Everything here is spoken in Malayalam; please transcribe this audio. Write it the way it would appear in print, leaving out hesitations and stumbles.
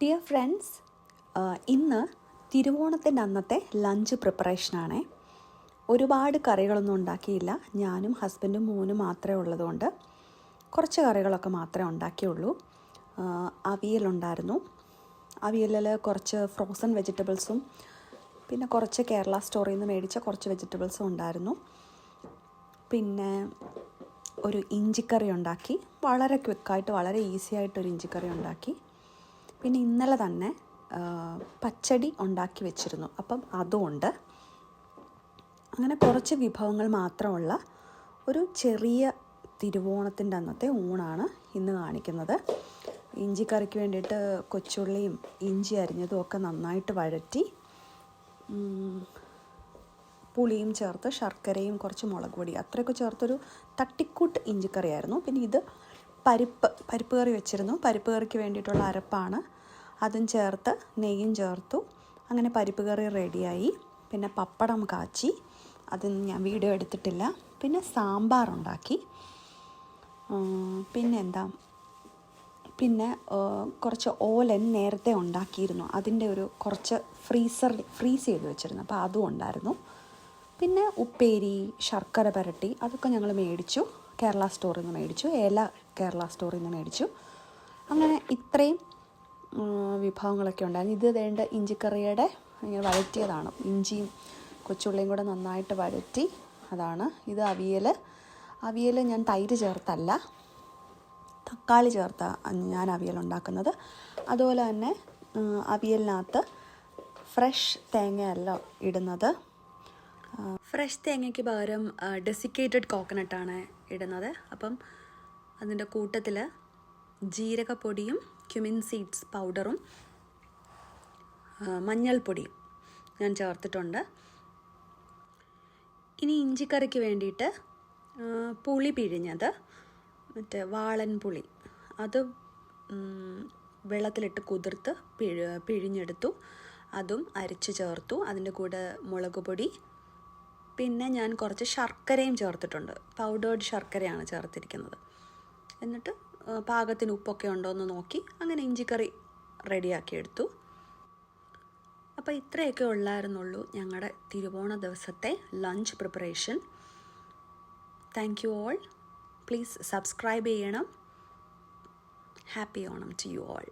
ഡിയർ ഫ്രണ്ട്സ്, ഇന്ന് തിരുവോണത്തിൻ്റെ അന്നത്തെ ലഞ്ച് പ്രിപ്പറേഷനാണ്. ഒരുപാട് കറികളൊന്നും ഉണ്ടാക്കിയില്ല. ഞാനും ഹസ്ബൻഡും മോനും മാത്രമേ ഉള്ളതുകൊണ്ട് കുറച്ച് കറികളൊക്കെ മാത്രമേ ഉണ്ടാക്കിയുള്ളൂ. അവിയലുണ്ടായിരുന്നു. അവിയലിൽ കുറച്ച് ഫ്രോസൺ വെജിറ്റബിൾസും പിന്നെ കുറച്ച് കേരള സ്റ്റോറിൽ നിന്ന് മേടിച്ച കുറച്ച് വെജിറ്റബിൾസും ഉണ്ടായിരുന്നു. പിന്നെ ഒരു ഇഞ്ചിക്കറി ഉണ്ടാക്കി. വളരെ ക്വിക്കായിട്ട് വളരെ ഈസി ആയിട്ടൊരു ഇഞ്ചിക്കറി ഉണ്ടാക്കി. പിന്നെ ഇന്നലെ തന്നെ പച്ചടി ഉണ്ടാക്കി വെച്ചിരുന്നു, അപ്പം അതുകൊണ്ട് അങ്ങനെ കുറച്ച് വിഭവങ്ങൾ മാത്രമുള്ള ഒരു ചെറിയ തിരുവോണത്തിൻ്റെ അന്നത്തെ ഊണാണ് ഇന്ന് കാണിക്കുന്നത്. ഇഞ്ചിക്കറിക്ക് വേണ്ടിയിട്ട് കൊച്ചുള്ളിയും ഇഞ്ചി അരിഞ്ഞതും ഒക്കെ നന്നായിട്ട് വഴറ്റി പുളിയും ചേർത്ത് ശർക്കരയും കുറച്ച് മുളക് പൊടി അത്രയൊക്കെ ചേർത്തൊരു തട്ടിക്കൂട്ട് ഇഞ്ചിക്കറിയായിരുന്നു. പിന്നെ ഇത് പരിപ്പ് കറി വെച്ചിരുന്നു. പരിപ്പ് കറിക്ക് വേണ്ടിയിട്ടുള്ള അരപ്പാണ്. അതും ചേർത്ത് നെയ്യും ചേർത്തു. അങ്ങനെ പരിപ്പ് കറി റെഡിയായി. പിന്നെ പപ്പടം കാച്ചി, അതൊന്നും ഞാൻ വീഡിയോ എടുത്തിട്ടില്ല. പിന്നെ സാമ്പാർ ഉണ്ടാക്കി. പിന്നെ കുറച്ച് ഓലൻ നേരത്തെ ഉണ്ടാക്കിയിരുന്നു. അതിൻ്റെ ഒരു കുറച്ച് ഫ്രീസ് ചെയ്ത് വെച്ചിരുന്നു, അപ്പോൾ അതും ഉണ്ടായിരുന്നു. പിന്നെ ഉപ്പേരി, ശർക്കര പുരട്ടി, അതൊക്കെ ഞങ്ങൾ മേടിച്ചു. കേരള സ്റ്റോറിൽ നിന്ന് മേടിച്ചു. കേരള സ്റ്റോറിൽ നിന്ന് മേടിച്ചു. അങ്ങനെ ഇത്രയും വിഭവങ്ങളൊക്കെ ഉണ്ടായിരുന്നു. ഇത് വേണ്ട ഇഞ്ചിക്കറിയുടെ ഇങ്ങനെ വഴറ്റിയതാണ്. ഇഞ്ചിയും കൊച്ചുള്ളിയും കൂടെ നന്നായിട്ട് വഴറ്റി അതാണ്. ഇത് അവിയൽ ഞാൻ തൈര് ചേർത്തല്ല, തക്കാളി ചേർത്ത ഞാൻ അവിയൽ ഉണ്ടാക്കുന്നത്. അതുപോലെ തന്നെ അവിയലിനകത്ത് ഫ്രഷ് തേങ്ങയല്ല ഇടുന്നത്. ഫ്രഷ് തേങ്ങയ്ക്ക് പകരം ഡെസിക്കേറ്റഡ് കോക്കനട്ടാണ് ഇടുന്നത്. അപ്പം അതിൻ്റെ കൂട്ടത്തിൽ ജീരകപ്പൊടിയും ക്യുമിൻ സീഡ്സ് പൗഡറും മഞ്ഞൾപ്പൊടിയും ഞാൻ ചേർത്തിട്ടുണ്ട്. ഇനി ഇഞ്ചിക്കറിക്ക് വേണ്ടിയിട്ട് പുളി പിഴിഞ്ഞത്, മറ്റേ വാളൻ പുളി, അത് വെള്ളത്തിലിട്ട് കുതിർത്ത് പിഴിഞ്ഞെടുത്തു. അതും അരച്ച് ചേർത്തു. അതിൻ്റെ കൂടെ മുളക് പൊടി, പിന്നെ ഞാൻ കുറച്ച് ശർക്കരയും ചേർത്തിട്ടുണ്ട്. പൗഡേർഡ് ശർക്കരയാണ് ചേർത്തിരിക്കുന്നത്. എന്നിട്ട് പാകത്തിന് ഉപ്പൊക്കെ ഉണ്ടോ എന്ന് നോക്കി അങ്ങനെ ഇഞ്ചിക്കറി റെഡിയാക്കിയെടുത്തു. അപ്പോൾ ഇത്രയൊക്കെ ഉള്ളായിരുന്നുള്ളൂ ഞങ്ങളുടെ തിരുവോണ ദിവസത്തെ lunch preparation. Thank you all. Please subscribe ചെയ്യണം. Happy Onam to you all.